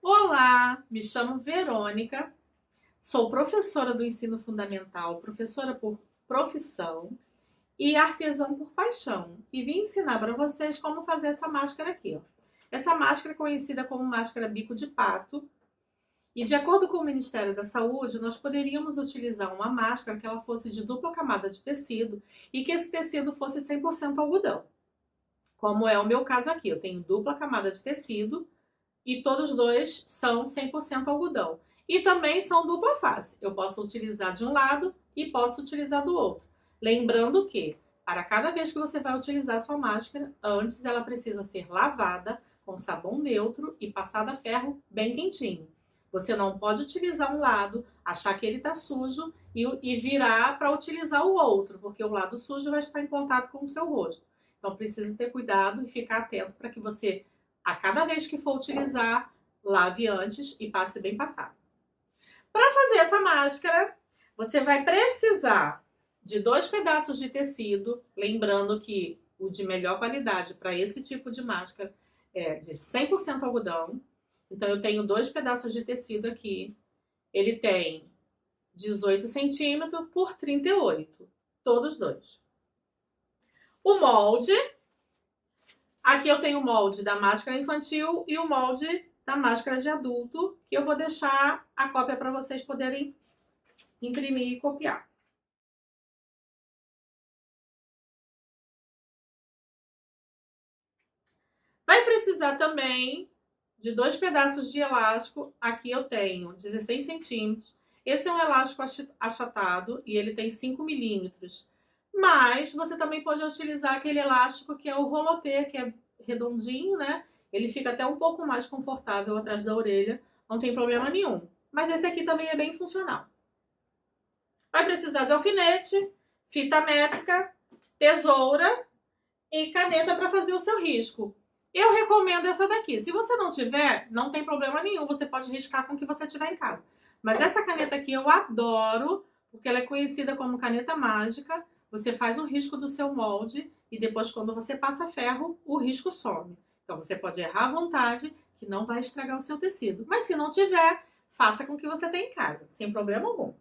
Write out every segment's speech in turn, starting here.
Olá, me chamo Verônica, sou professora do ensino fundamental, professora por profissão e artesã por paixão. E vim ensinar para vocês como fazer essa máscara aqui, ó. Essa máscara é conhecida como máscara bico de pato. E de acordo com o Ministério da Saúde, nós poderíamos utilizar uma máscara que ela fosse de dupla camada de tecido e que esse tecido fosse 100% algodão. Como é o meu caso aqui, eu tenho dupla camada de tecido e todos dois são 100% algodão. E também são dupla face. Eu posso utilizar de um lado e posso utilizar do outro. Lembrando que, para cada vez que você vai utilizar a sua máscara, antes ela precisa ser lavada com sabão neutro e passada a ferro bem quentinho. Você não pode utilizar um lado, achar que ele está sujo e virar para utilizar o outro, porque o lado sujo vai estar em contato com o seu rosto. Então precisa ter cuidado e ficar atento para que você, a cada vez que for utilizar, lave antes e passe bem passado. Para fazer essa máscara, você vai precisar de 2 pedaços de tecido, lembrando que o de melhor qualidade para esse tipo de máscara é de 100% algodão. Então eu tenho 2 pedaços de tecido aqui. Ele tem 18 centímetros por 38, todos dois. O molde, aqui eu tenho o molde da máscara infantil e o molde da máscara de adulto, que eu vou deixar a cópia para vocês poderem imprimir e copiar. Vai precisar também de 2 pedaços de elástico. Aqui eu tenho 16 centímetros. Esse é um elástico achatado e ele tem 5 milímetros. Mas você também pode utilizar aquele elástico que é o rolotê, que é redondinho, né? Ele fica até um pouco mais confortável atrás da orelha, não tem problema nenhum. Mas esse aqui também é bem funcional. Vai precisar de alfinete, fita métrica, tesoura e caneta para fazer o seu risco. Eu recomendo essa daqui. Se você não tiver, não tem problema nenhum, você pode riscar com o que você tiver em casa. Mas essa caneta aqui eu adoro, porque ela é conhecida como caneta mágica. Você faz um risco do seu molde e depois, quando você passa ferro, o risco some. Então você pode errar à vontade, que não vai estragar o seu tecido. Mas se não tiver, faça com o que você tem em casa, sem problema algum.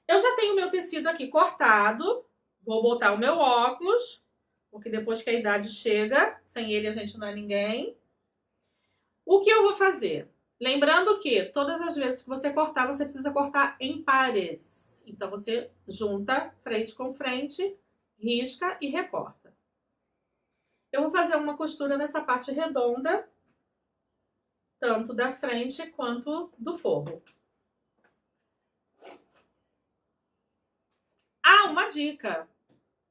Eu já tenho meu tecido aqui cortado. Vou botar o meu óculos, porque depois que a idade chega, sem ele a gente não é ninguém. O que eu vou fazer? Lembrando que todas as vezes que você cortar, você precisa cortar em pares. Então você junta frente com frente, risca e recorta. Eu vou fazer uma costura nessa parte redonda, tanto da frente quanto do forro. Ah, uma dica!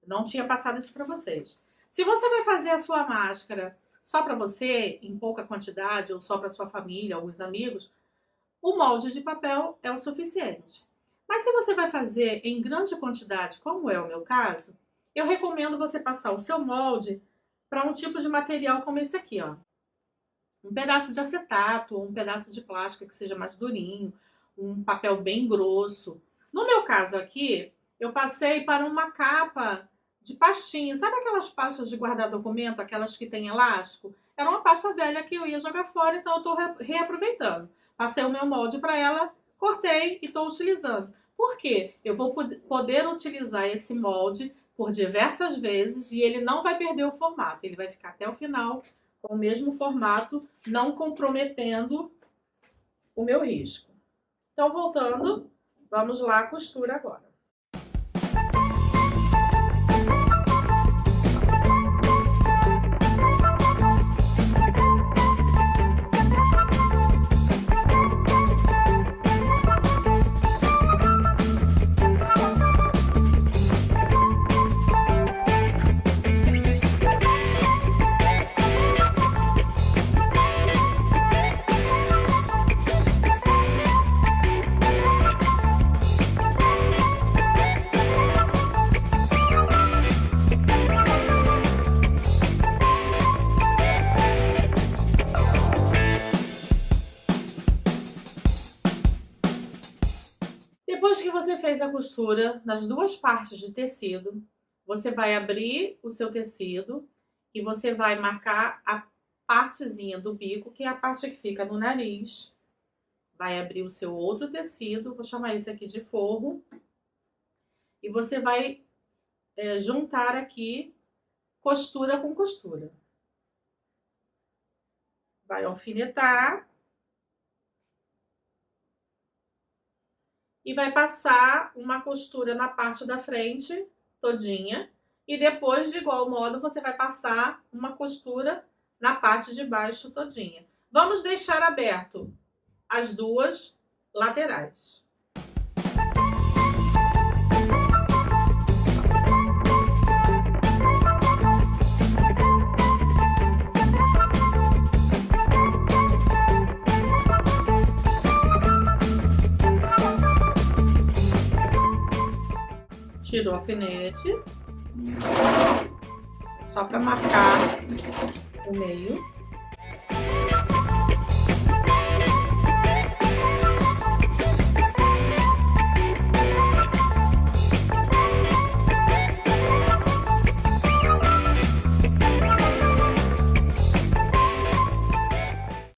Não tinha passado isso para vocês. Se você vai fazer a sua máscara só para você, em pouca quantidade, ou só para sua família, alguns amigos, o molde de papel é o suficiente. Mas se você vai fazer em grande quantidade, como é o meu caso, eu recomendo você passar o seu molde para um tipo de material como esse aqui, ó. Um pedaço de acetato, ou um pedaço de plástico que seja mais durinho, um papel bem grosso. No meu caso aqui, eu passei para uma capa de pastinha. Sabe aquelas pastas de guardar documento, aquelas que tem elástico? Era uma pasta velha que eu ia jogar fora, então eu estou reaproveitando. Passei o meu molde para ela, cortei e estou utilizando. Por quê? Eu vou poder utilizar esse molde por diversas vezes e ele não vai perder o formato. Ele vai ficar até o final com o mesmo formato, não comprometendo o meu risco. Então, voltando, vamos lá à costura agora. Depois que você fez a costura nas 2 partes de tecido, você vai abrir o seu tecido e você vai marcar a partezinha do bico, que é a parte que fica no nariz. Vai abrir o seu outro tecido, vou chamar esse aqui de forro. E você vai juntar aqui costura com costura. Vai alfinetar. E vai passar uma costura na parte da frente todinha. E depois, de igual modo, você vai passar uma costura na parte de baixo todinha. Vamos deixar aberto as duas laterais. Tiro o alfinete, só para marcar o meio.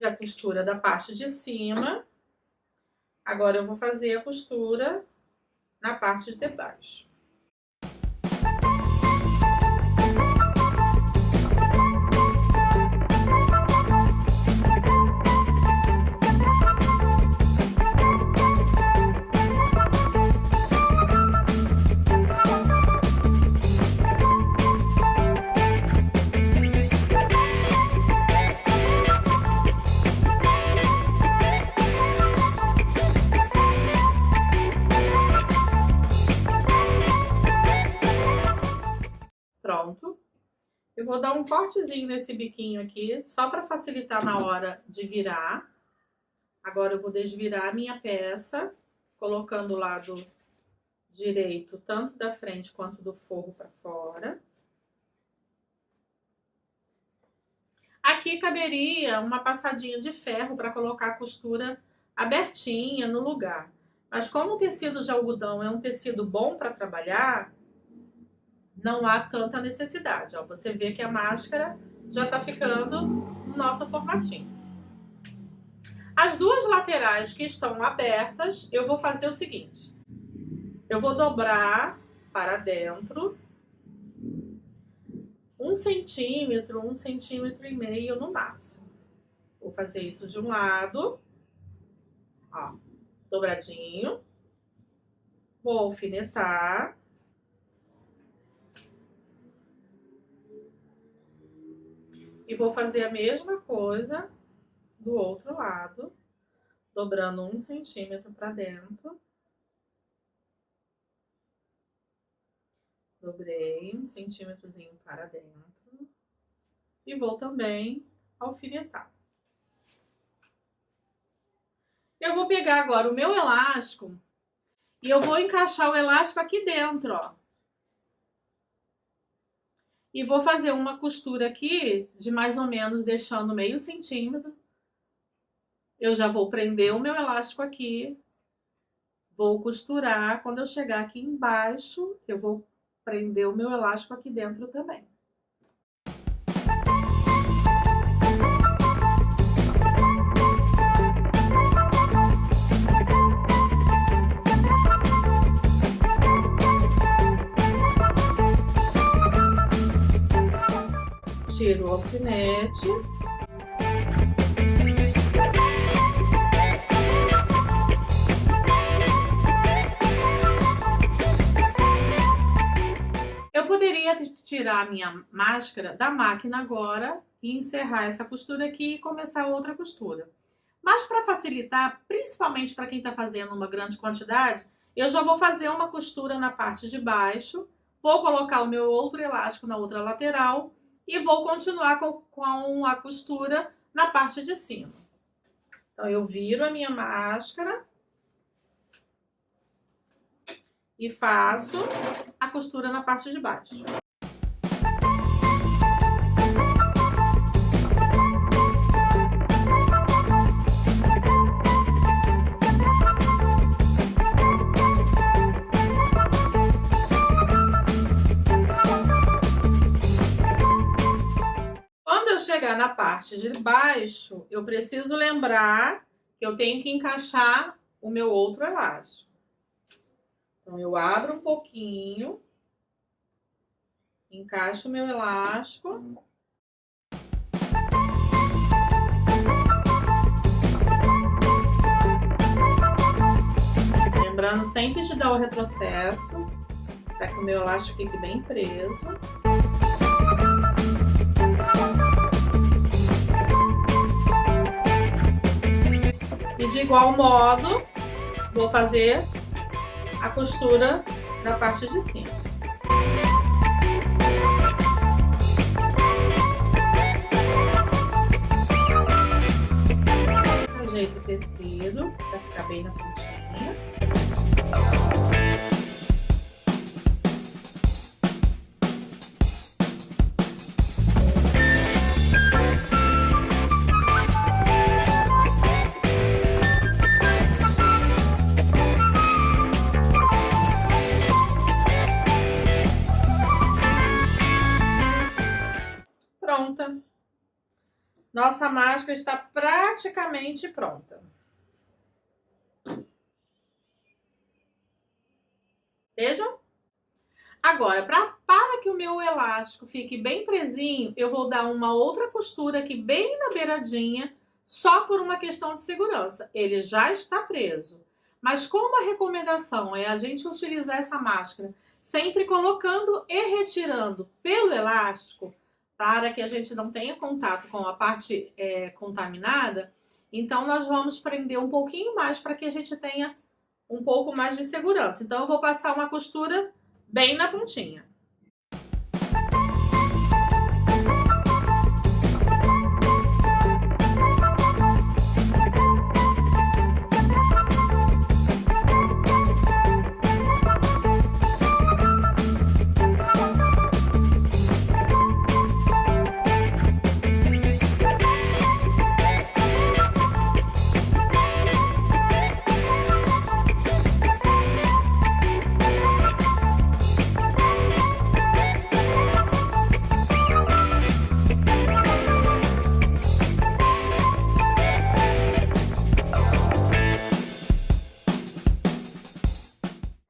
A costura da parte de cima. Agora eu vou fazer a costura na parte de baixo. Pronto. Eu vou dar um cortezinho nesse biquinho aqui, só para facilitar na hora de virar. Agora eu vou desvirar a minha peça, colocando o lado direito, tanto da frente quanto do forro para fora. Aqui caberia uma passadinha de ferro para colocar a costura abertinha no lugar. Mas como o tecido de algodão é um tecido bom para trabalhar, não há tanta necessidade. Ó, você vê que a máscara já tá ficando no nosso formatinho. As duas laterais que estão abertas, eu vou fazer o seguinte. Eu vou dobrar para dentro 1 centímetro, 1,5 centímetros no máximo. Vou fazer isso de um lado, ó, dobradinho. Vou alfinetar. E vou fazer a mesma coisa do outro lado, dobrando 1 centímetro para dentro. Dobrei 1 centímetrozinho para dentro. E vou também alfinetar. Eu vou pegar agora o meu elástico e eu vou encaixar o elástico aqui dentro, ó. E vou fazer uma costura aqui de mais ou menos deixando meio centímetro. Eu já vou prender o meu elástico aqui. Vou costurar. Quando eu chegar aqui embaixo, eu vou prender o meu elástico aqui dentro também. Tiro o alfinete. Eu poderia tirar a minha máscara da máquina agora e encerrar essa costura aqui e começar outra costura. Mas para facilitar, principalmente para quem está fazendo uma grande quantidade, eu já vou fazer uma costura na parte de baixo, vou colocar o meu outro elástico na outra lateral e vou continuar com a costura na parte de cima. Então, eu viro a minha máscara e faço a costura na parte de baixo. chegar na parte de baixo, eu preciso lembrar que eu tenho que encaixar o meu outro elástico. Então, eu abro um pouquinho, encaixo o meu elástico. Lembrando sempre de dar o retrocesso, para que o meu elástico fique bem preso. E de igual modo, vou fazer a costura da parte de cima. Ajeito o tecido para ficar bem na pontinha. Pronta. Nossa máscara está praticamente pronta. Vejam? Agora, para que o meu elástico fique bem presinho, eu vou dar uma outra costura aqui bem na beiradinha, só por uma questão de segurança. Ele já está preso. Mas como a recomendação é a gente utilizar essa máscara sempre colocando e retirando pelo elástico, para que a gente não tenha contato com a parte contaminada, então nós vamos prender um pouquinho mais para que a gente tenha um pouco mais de segurança. Então eu vou passar uma costura bem na pontinha.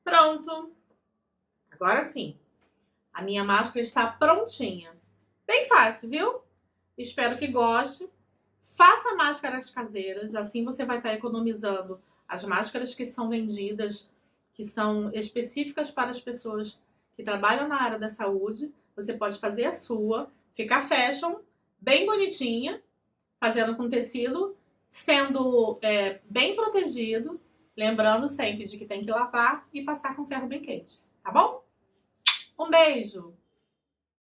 Pronto! Agora sim, a minha máscara está prontinha. Bem fácil, viu? Espero que goste. Faça máscaras caseiras, assim você vai estar economizando as máscaras que são vendidas, que são específicas para as pessoas que trabalham na área da saúde. Você pode fazer a sua, ficar fashion, bem bonitinha, fazendo com tecido, sendo bem protegido. Lembrando sempre de que tem que lavar e passar com ferro bem quente, tá bom? Um beijo!